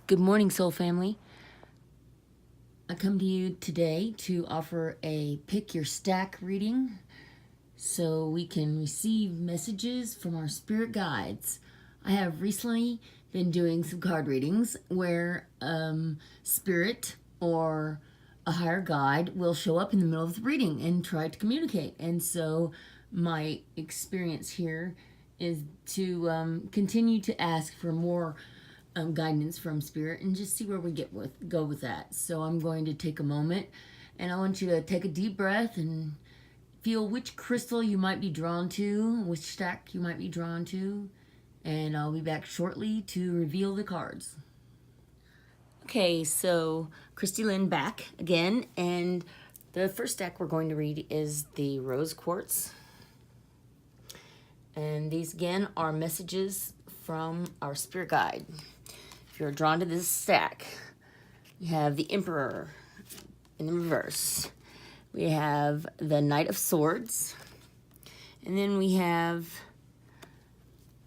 Good morning, Soul Family. I come to you today to offer a Pick Your Stack reading so we can receive messages from our spirit guides. I have recently been doing some card readings where spirit or a higher guide will show up in the middle of the reading and try to communicate. And so my experience here is to continue to ask for more guidance from spirit and just see where we go with that. So I'm going to take a moment and I want you to take a deep breath and feel which crystal you might be drawn to, which stack you might be drawn to, and I'll be back shortly to reveal the cards. Okay, so Christy Lynn back again, and the first stack we're going to read is the Rose Quartz. And these again are messages from our spirit guide. If you're drawn to this stack, you have the Emperor in the reverse. We have the Knight of Swords. And then we have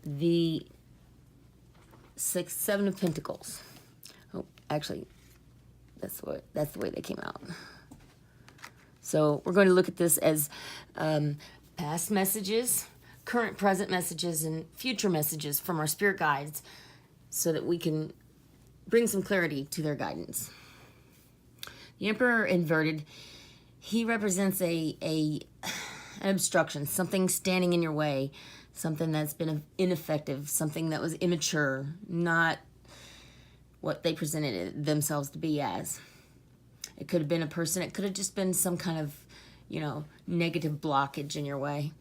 the Seven of Pentacles. Oh, actually, that's the way they came out. So we're going to look at this as past messages, current, present messages, and future messages from our spirit guides so that we can bring some clarity to their guidance. The Emperor inverted, he represents an obstruction, something standing in your way, something that's been ineffective, something that was immature, not what they presented themselves to be as. It could have been a person, it could have just been some kind of, negative blockage in your way.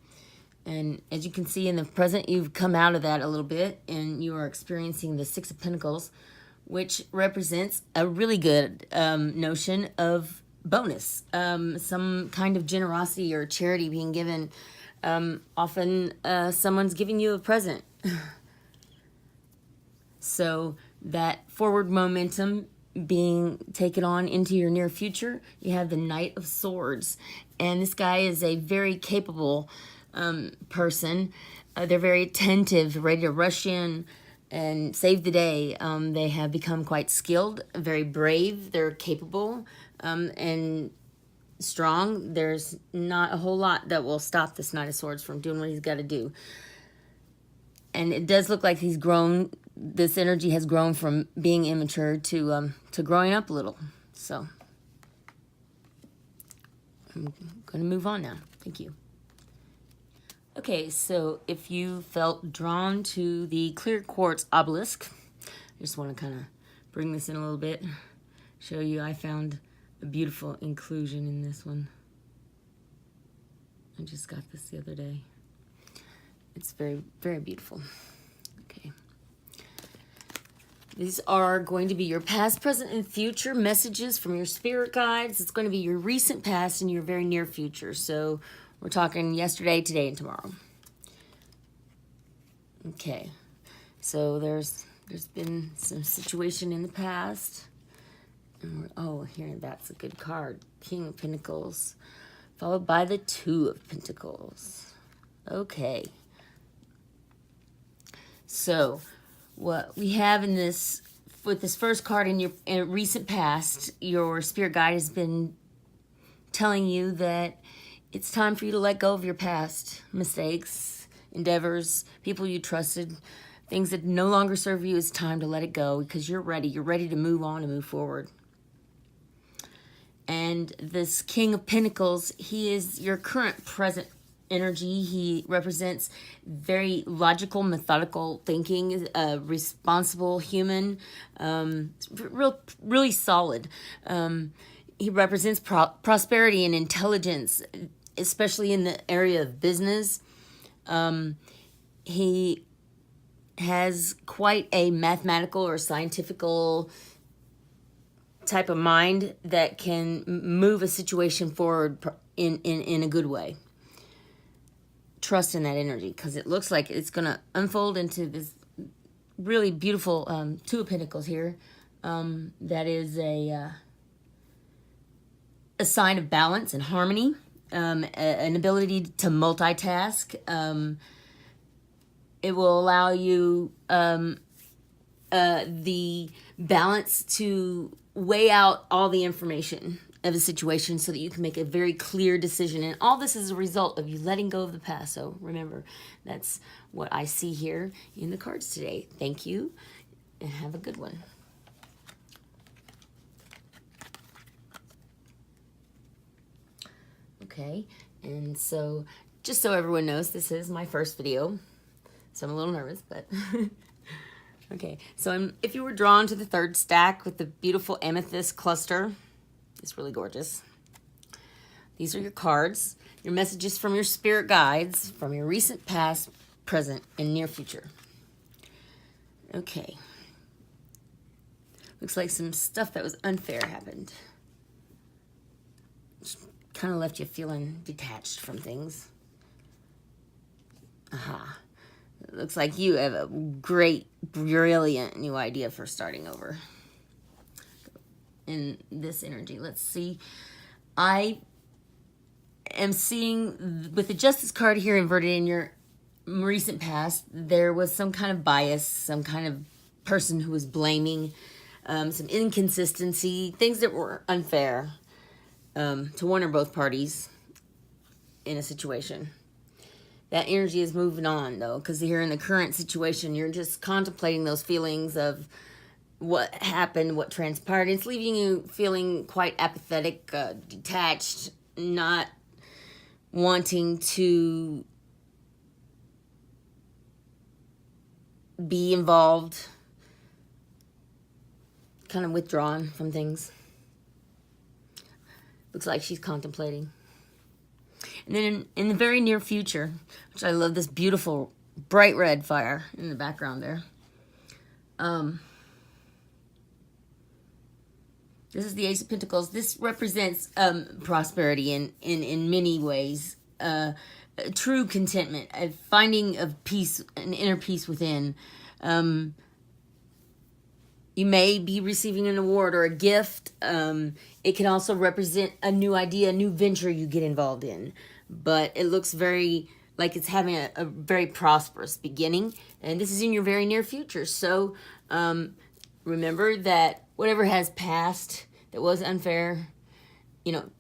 And as you can see in the present, you've come out of that a little bit and you are experiencing the Six of Pentacles, which represents a really good notion of bonus, some kind of generosity or charity being given. Often someone's giving you a present. So that forward momentum being taken on into your near future, you have the Knight of Swords. And this guy is a very capable person. They're very attentive, ready to rush in and save the day. They have become quite skilled, very brave. They're capable and strong. There's not a whole lot that will stop this Knight of Swords from doing what he's got to do. And it does look like he's grown. This energy has grown from being immature to growing up a little. So I'm going to move on now. Thank you. Okay, so if you felt drawn to the clear quartz obelisk, I just want to kind of bring this in a little bit, show you I found a beautiful inclusion in this one. I just got this the other day. It's very, very beautiful. Okay. These are going to be your past, present, and future messages from your spirit guides. It's going to be your recent past and your very near future. So we're talking yesterday, today, and tomorrow. Okay, so there's been some situation in the past. And here, that's a good card. King of Pentacles, followed by the Two of Pentacles. Okay. So what we have in this, with this first card in your recent past, your spirit guide has been telling you that it's time for you to let go of your past mistakes, endeavors, people you trusted, things that no longer serve you. It's time to let it go because you're ready. You're ready to move on and move forward. And this King of Pentacles, he is your current present energy. He represents very logical, methodical thinking, a responsible human, really solid. He represents prosperity and intelligence, especially in the area of business. He has quite a mathematical or scientifical type of mind that can move a situation forward in a good way. Trust in that energy because it looks like it's going to unfold into this really beautiful Two of Pentacles here. That is a sign of balance and harmony, an ability to multitask. It will allow you a the balance to weigh out all the information of a situation so that you can make a very clear decision. And all this is a result of you letting go of the past. So remember, that's what I see here in the cards today. Thank you, and have a good one. Okay, and so just so everyone knows, this is my first video, so I'm a little nervous, but okay. So if you were drawn to the third stack with the beautiful amethyst cluster, it's really gorgeous. These are your cards, your messages from your spirit guides, from your recent past, present, and near future. Okay. Looks like some stuff that was unfair happened. Kind of left you feeling detached from things. Aha. It looks like you have a great, brilliant new idea for starting over. In this energy, let's see. I am seeing, with the Justice card here inverted in your recent past, there was some kind of bias, some kind of person who was blaming, some inconsistency, things that were unfair to one or both parties in a situation. That energy is moving on, though, because here in the current situation, you're just contemplating those feelings of what happened, what transpired. It's leaving you feeling quite apathetic, detached, not wanting to be involved, kind of withdrawn from things. Looks like she's contemplating. And then in the very near future, which I love this beautiful bright red fire in the background there. This is the Ace of Pentacles. This represents prosperity in many ways. True contentment, a finding of peace, an inner peace within. You may be receiving an award or a gift. It can also represent a new idea, a new venture you get involved in. But it looks very like it's having a very prosperous beginning. And this is in your very near future. So remember that whatever has passed that was unfair,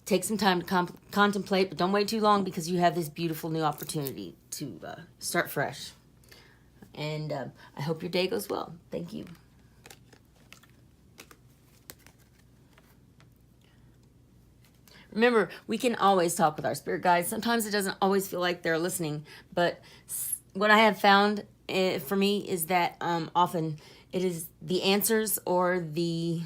take some time to contemplate, but don't wait too long because you have this beautiful new opportunity to start fresh. And I hope your day goes well. Thank you. Remember, we can always talk with our spirit guides. Sometimes it doesn't always feel like they're listening, but what I have found for me is that often it is the answers or the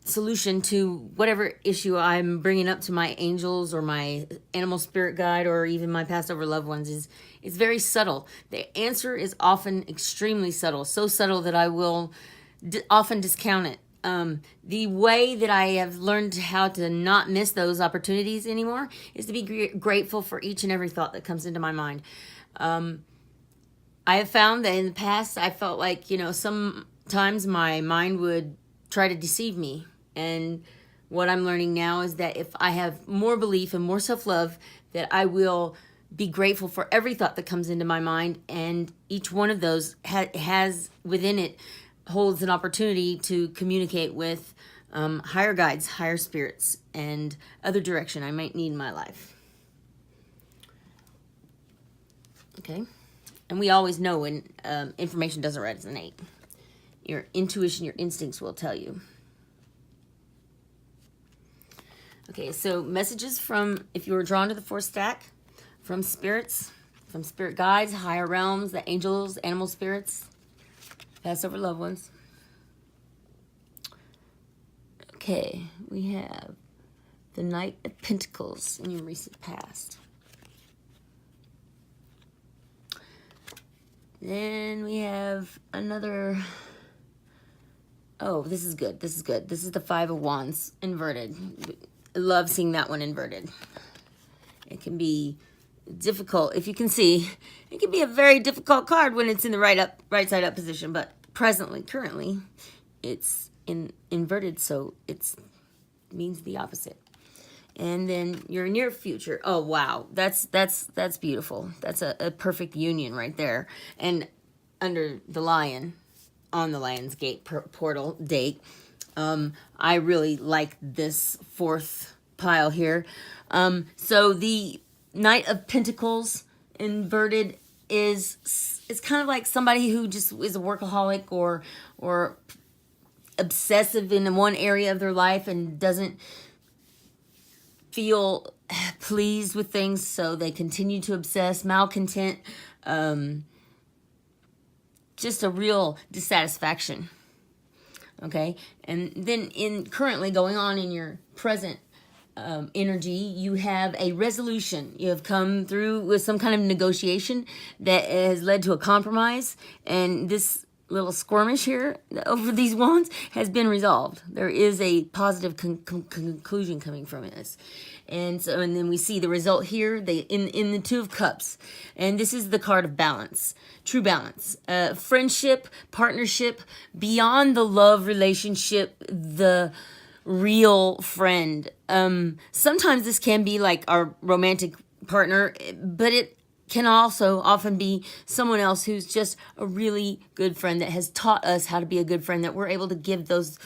solution to whatever issue I'm bringing up to my angels or my animal spirit guide or even my past over loved ones is very subtle. The answer is often extremely subtle, so subtle that I will often discount it. The way that I have learned how to not miss those opportunities anymore is to be grateful for each and every thought that comes into my mind. I have found that in the past, I felt like, sometimes my mind would try to deceive me. And what I'm learning now is that if I have more belief and more self-love, that I will be grateful for every thought that comes into my mind. And each one of those has within it holds an opportunity to communicate with higher guides, higher spirits, and other direction I might need in my life. Okay? And we always know when information doesn't resonate. Your intuition, your instincts will tell you. Okay, so messages from, if you were drawn to the fourth stack, from spirits, from spirit guides, higher realms, the angels, animal spirits, past over loved ones. Okay, we have the Knight of Pentacles in your recent past. Then we have another, oh, this is good, this is good. This is the Five of Wands inverted. I love seeing that one inverted. It can be difficult, if you can see, it can be a very difficult card when it's in the right side up position, but currently, it's inverted, so it means the opposite. And then your near future. Oh wow, that's beautiful. That's a perfect union right there. And under the Lion, on the Lionsgate portal date. I really like this fourth pile here. So the Knight of Pentacles inverted is kind of like somebody who just is a workaholic or obsessive in one area of their life and doesn't feel pleased with things, so they continue to obsess, malcontent, just a real dissatisfaction. Okay, and then currently going on in your present energy, you have a resolution. You have come through with some kind of negotiation that has led to a compromise, and this little skirmish here over these wands has been resolved. There is a positive conclusion coming from this. And so, and then we see the result here, in the Two of Cups. And this is the card of balance, true balance. Friendship, partnership, beyond the love relationship, the real friend. Sometimes this can be like our romantic partner, but it can also often be someone else who's just a really good friend that has taught us how to be a good friend, that we're able to give those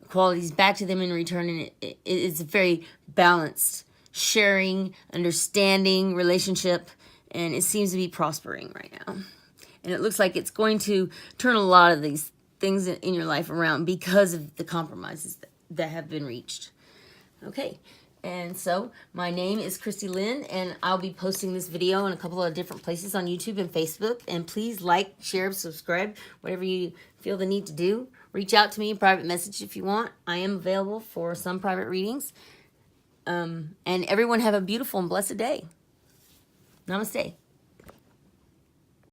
qualities back to them in return. And it's a very balanced, sharing, understanding relationship, and it seems to be prospering right now. And it looks like it's going to turn a lot of these things in your life around because of the compromises that have been reached. Okay, and so my name is Christy Lynn, and I'll be posting this video in a couple of different places on YouTube and Facebook. And please like, share, subscribe, whatever you feel the need to do. Reach out to me, private message if you want. I am available for some private readings. And everyone have a beautiful and blessed day. Namaste.